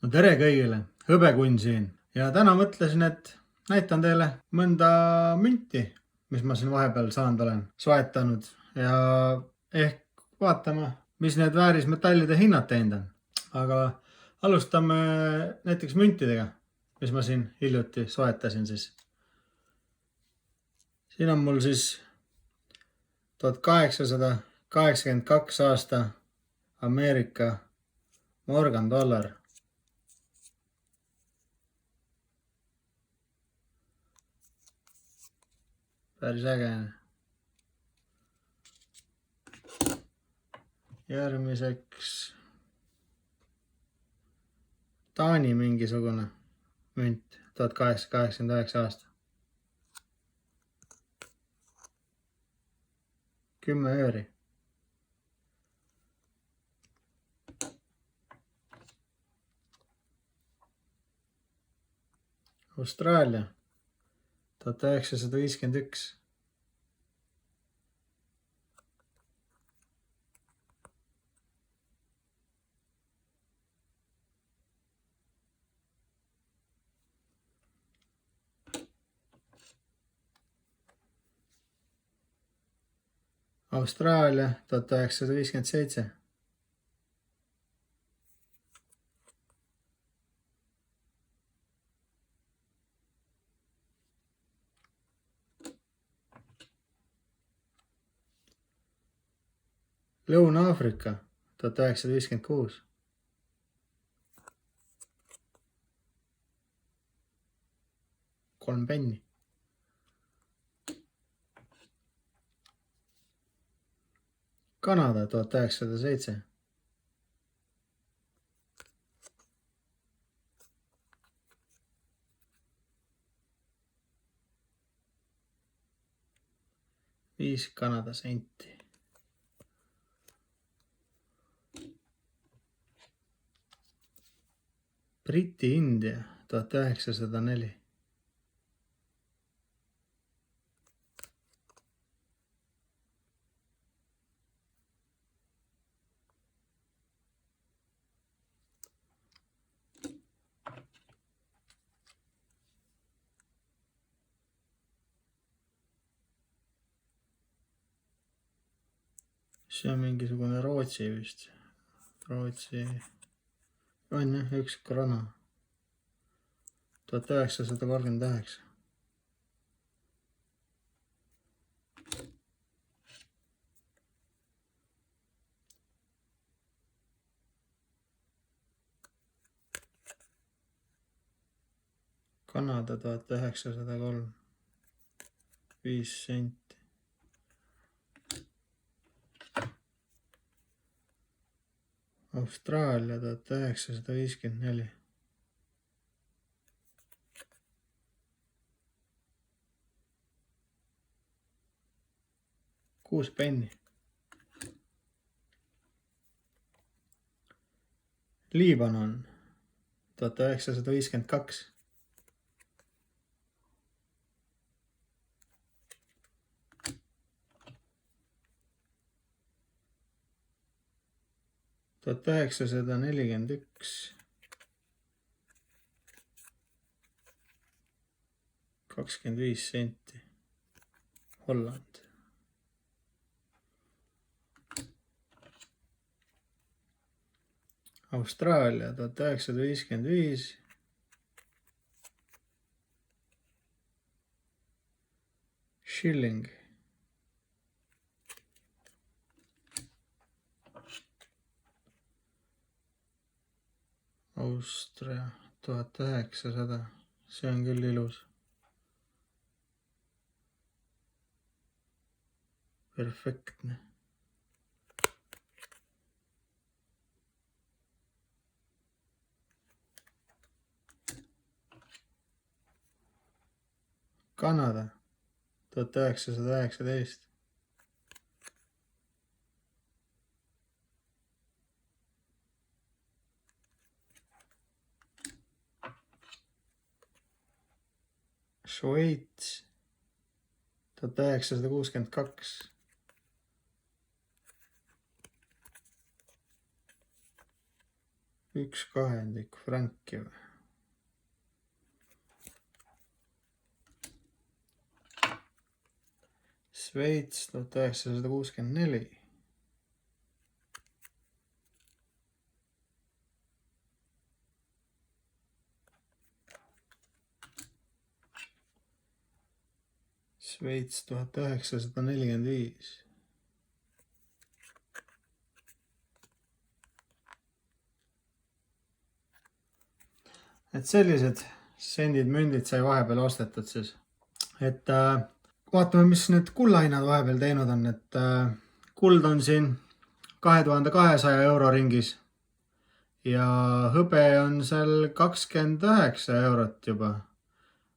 No tere kõigile, Hõbekun siin ja täna mõtlesin, et näitan teile mõnda münti, mis ma siin vahepeal saanud olen, soetanud ja ehk vaatame, mis need väärismetallide hinnad teinud on. Aga alustame näiteks müntidega, mis ma siin hiljuti soetasin siis. Siin on mul siis 1882 aasta Ameerika Morgan dollar. Päris äge. Järgmiseks Taani mingisugune münt 1889 aasta. 10 ööri. Austraalia 1951. Austraalia 1957. Lõuna-Aafrika 1956. $3. Kanada 1907. $5 Kanada senti. Briti-India 1904. See on mingisugune Rootsi vist. Rootsi on jah, üks krona 1939. Kanada 1903. 5 senti. Austraalia 1954. $6. Liibanon 1952. $1941. 25 senti. Holland. Austraalia 1955. Shilling. Austria 1900. See on küll ilus. Perfektne. Kanada 1919. Šveits 1962. 1/2 franki või? Šveits 1964. Šveits 1945. Et sellised sendid, mündid sai vahepeal ostetud siis. Et vaatame, mis need kullahinnad vahepeal teinud on. Et kuld on siin 2200 euro ringis ja hõbe on seal 29 eurot juba.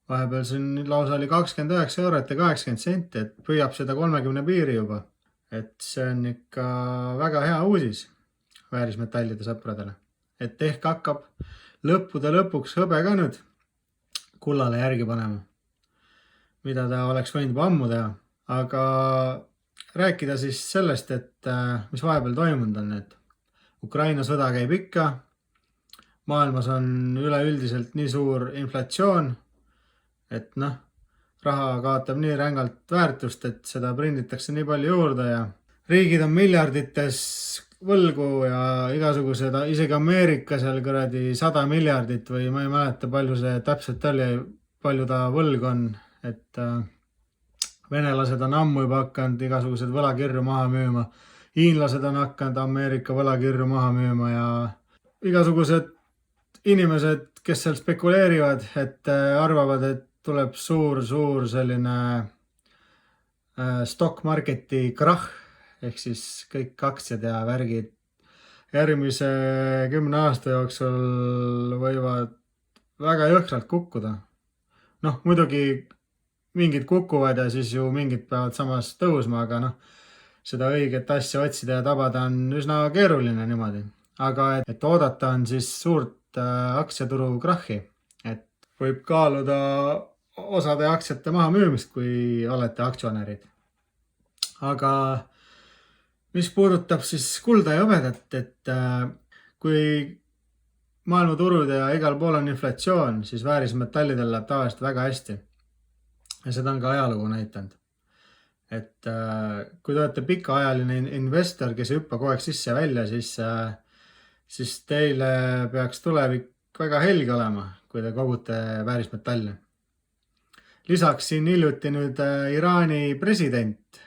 Vahepeal siin lausa oli 29 eurot ja 80 senti, et püüab seda 30 piiri juba. Et see on ikka väga hea uudis väärismetallide sõpradele. Et ehk hakkab lõppude lõpuks hõbe ka nüüd kullale järgi panema, mida ta oleks võinud juba ammu teha. Aga rääkida siis sellest, et mis vahepeal toimunud on, et Ukraina sõda käib ikka, maailmas on üleüldiselt nii suur inflatsioon, et raha kaotab nii rängalt väärtust, et seda prinditakse nii palju juurde ja riigid on miljardites võlgu ja igasugused, isegi Ameerika seal kuradi 100 miljardit või ma ei mäleta, palju see täpselt oli, palju ta võlg on, et venelased on ammu juba hakanud igasugused võlakirju maha müüma, hiinlased on hakanud Ameerika võlakirju maha müüma ja igasugused inimesed, kes seal spekuleerivad, et arvavad, et tuleb suur selline stock marketi krahh, ehk siis kõik aktsiad ja värgid järgmise 10 aasta jooksul võivad väga jõhkralt kukkuda. Muidugi mingid kukuvad ja siis ju mingid peavad samas tõusma, aga seda õiget asja otsida ja tabada on üsna keeruline niimoodi. Aga et oodata on siis suurt aktsiaturu krahhi, et võib kaaluda osade aktsiate maha müümist, kui olete aktsionärid. Aga mis puudutab siis kulda ja hõbedat, et kui maailmaturud ja igal pool on inflatsioon, siis väärismetallidel läheb tavaliselt väga hästi. Ja seda on ka ajalugu näitanud. Et kui te olete pikaajaline investor, kes ei hüppa kogu aeg sisse ja välja, siis teile peaks tulevik väga helge olema, kui te kogute väärismetalle. Lisaks siin hiljuti nüüd Iraani president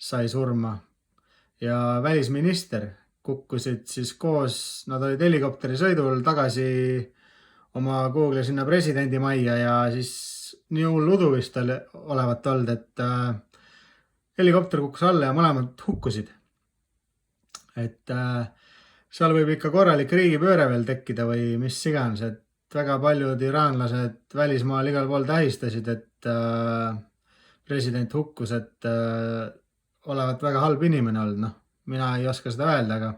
sai surma ja välisminister kukkusid siis koos, nad olid helikopteri sõidul tagasi oma kuhugi sinna presidendi majja ja siis nii hull udu vist olevat olnud, et helikopter kukkus alla ja mõlemad hukkusid. Et seal võib ikka korralik riigipööre veel tekkida või mis iganes, et väga paljud iraanlased välismaal igal pool tähistasid, et president hukkus, et olevat väga halb inimene olnud. Mina ei oska seda öelda, aga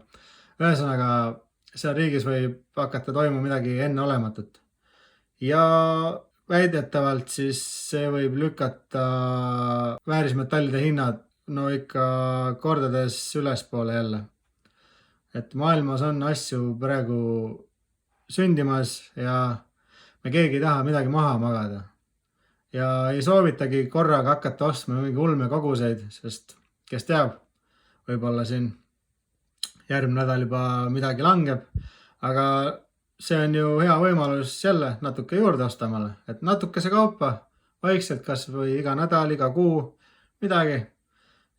ühesõnaga seal riigis võib hakata toimuma midagi enneolematut. Ja väidetavalt siis see võib lükata väärismetallide hinnad ikka kordades ülespoole jälle. Et maailmas on asju praegu sündimas ja me keegi ei taha midagi maha magada. Ja ei soovitagi korraga hakata ostma mingi ulme koguseid, sest kes teab, võib-olla siin järgmine nädal juba midagi langeb, aga see on ju hea võimalus jälle natuke juurde ostamale, et natukese kaupa, vaikselt kas või iga nädal, iga kuu, midagi.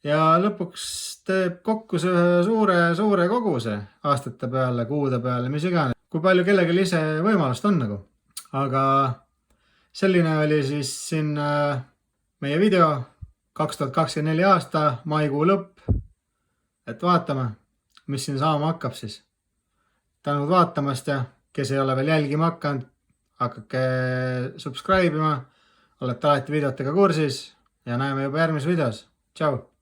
Ja lõpuks teeb kokku see suure koguse aastate peale, kuude peale, mis iganes. Kui palju kellelgi ise võimalust on nagu. Aga selline oli siis siin meie video 2024 aasta maikuu lõpp. Et vaatame, mis siin saama hakkab siis. Tänud vaatamast ja kes ei ole veel jälgima hakanud, hakake subscribe ima, olete alati videotega kursis ja näeme juba järgmises videos. Tšau!